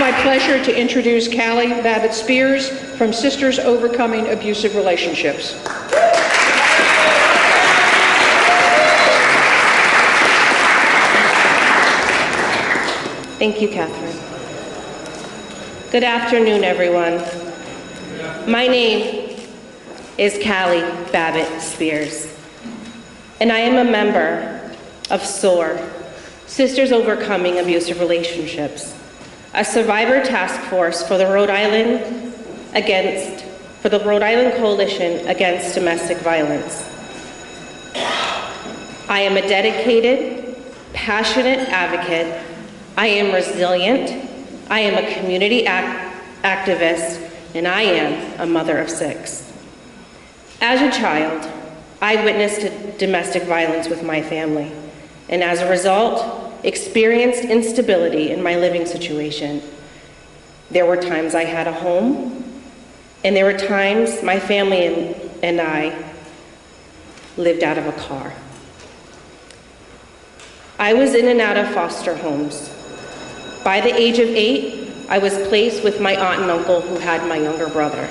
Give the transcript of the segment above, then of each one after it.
my pleasure to introduce Callie Babbitt Spears from Sisters Overcoming Abusive Relationships. Thank you, Catherine. Good afternoon, everyone. My name is Callie Babbitt Spears, and I am a member of SOAR, Sisters Overcoming Abusive Relationships, a survivor task force for the Rhode Island Coalition Against Domestic Violence. I am a dedicated, passionate advocate. I am resilient. I am a community activist, and I am a mother of 6. As a child, I witnessed domestic violence with my family, and as a result, experienced instability in my living situation. There were times I had a home, and there were times my family and I lived out of a car. I was in and out of foster homes. By the age of 8, I was placed with my aunt and uncle who had my younger brother.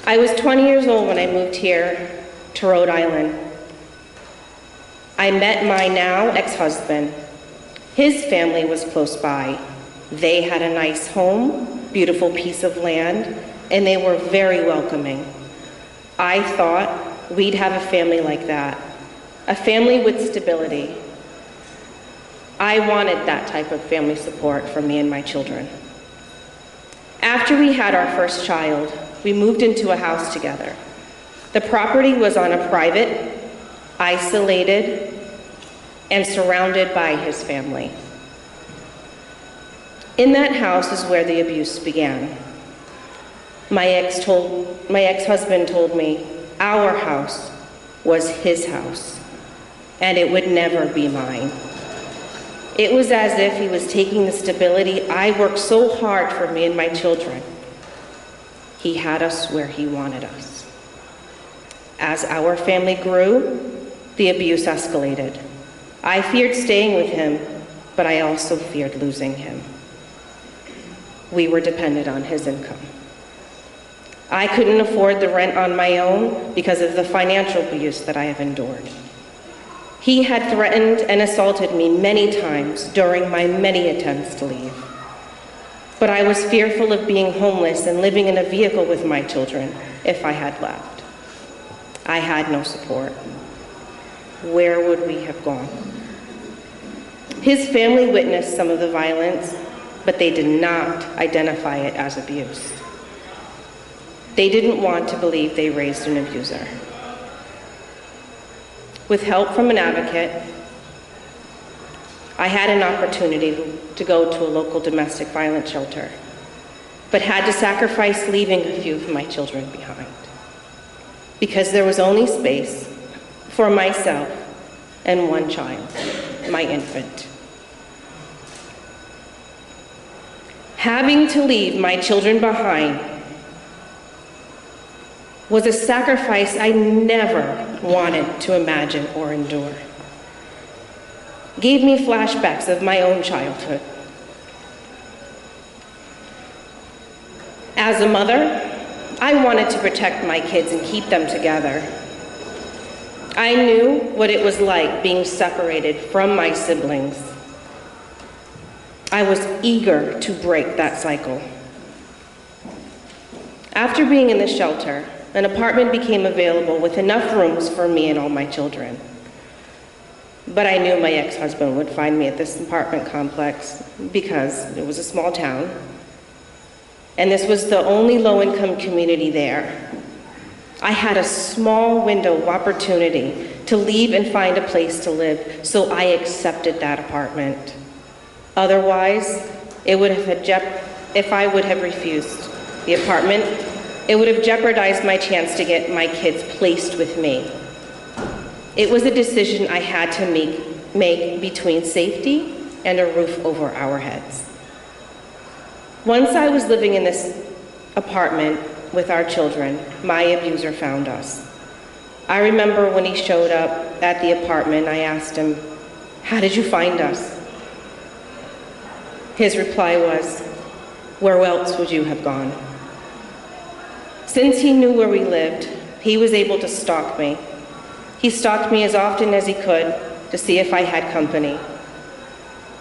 I was 20 years old when I moved here to Rhode Island. I met my now ex-husband. His family was close by. They had a nice home, beautiful piece of land, and they were very welcoming. I thought we'd have a family like that, a family with stability. I wanted that type of family support for me and my children. After we had our first child, we moved into a house together. The property was on a private, isolated, and surrounded by his family. In that house is where the abuse began. My ex-husband told me our house was his house, and it would never be mine. It was as if he was taking the stability I worked so hard for me and my children. He had us where he wanted us. As our family grew, the abuse escalated. I feared staying with him, but I also feared losing him. We were dependent on his income. I couldn't afford the rent on my own because of the financial abuse that I have endured. He had threatened and assaulted me many times during my many attempts to leave. But I was fearful of being homeless and living in a vehicle with my children if I had left. I had no support. Where would we have gone? His family witnessed some of the violence, but they did not identify it as abuse. They didn't want to believe they raised an abuser. With help from an advocate, I had an opportunity to go to a local domestic violence shelter, but had to sacrifice leaving a few of my children behind because there was only space for myself and one child, my infant. Having to leave my children behind was a sacrifice I never wanted to imagine or endure. Gave me flashbacks of my own childhood. As a mother, I wanted to protect my kids and keep them together. I knew what it was like being separated from my siblings. I was eager to break that cycle. After being in the shelter, an apartment became available with enough rooms for me and all my children. But I knew my ex-husband would find me at this apartment complex because it was a small town, and this was the only low-income community there. I had a small window of opportunity to leave and find a place to live, so I accepted that apartment. Otherwise, if I would have refused the apartment, it would have jeopardized my chance to get my kids placed with me. It was a decision I had to make between safety and a roof over our heads. Once I was living in this apartment with our children, my abuser found us. I remember when he showed up at the apartment, I asked him, "How did you find us?" His reply was, "Where else would you have gone?" Since he knew where we lived, he was able to stalk me. He stalked me as often as he could to see if I had company.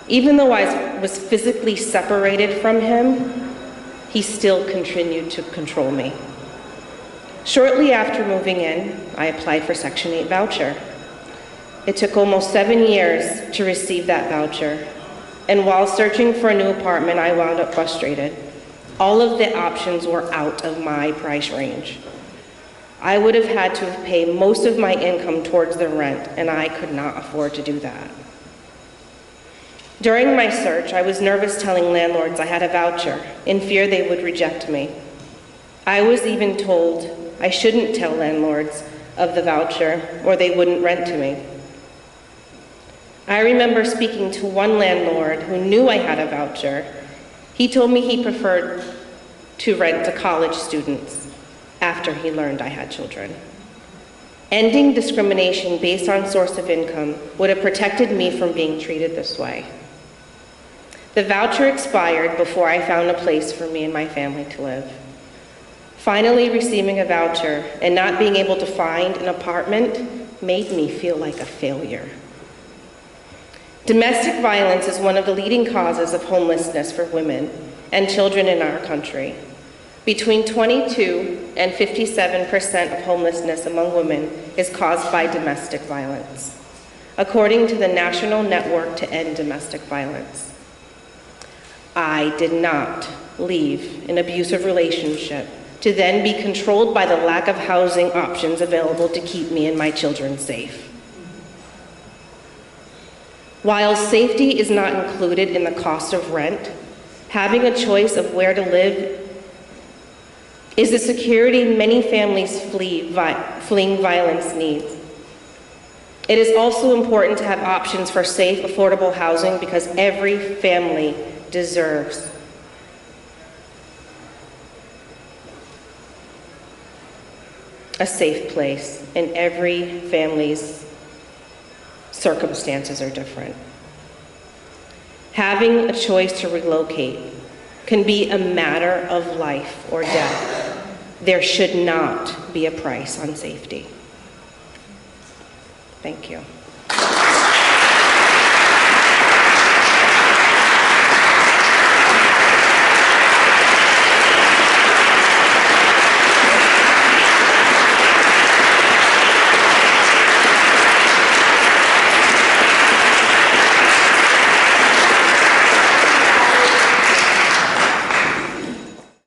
Even though I was physically separated from him, he still continued to control me. Shortly after moving in, I applied for Section 8 voucher. It took almost 7 years to receive that voucher, and while searching for a new apartment, I wound up frustrated. All of the options were out of my price range. I would have had to have paid most of my income towards the rent, and I could not afford to do that. During my search, I was nervous telling landlords I had a voucher, in fear they would reject me. I was even told I shouldn't tell landlords of the voucher or they wouldn't rent to me. I remember speaking to one landlord who knew I had a voucher. He told me he preferred to rent to college students after he learned I had children. Ending discrimination based on source of income would have protected me from being treated this way. The voucher expired before I found a place for me and my family to live. Finally receiving a voucher and not being able to find an apartment made me feel like a failure. Domestic violence is one of the leading causes of homelessness for women and children in our country. Between 22 and 57% of homelessness among women is caused by domestic violence, according to the National Network to End Domestic Violence. I did not leave an abusive relationship to then be controlled by the lack of housing options available to keep me and my children safe. While safety is not included in the cost of rent, having a choice of where to live is the security many families fleeing violence need. It is also important to have options for safe, affordable housing because every family deserves a safe place, and every family's circumstances are different. Having a choice to relocate can be a matter of life or death. There should not be a price on safety. Thank you.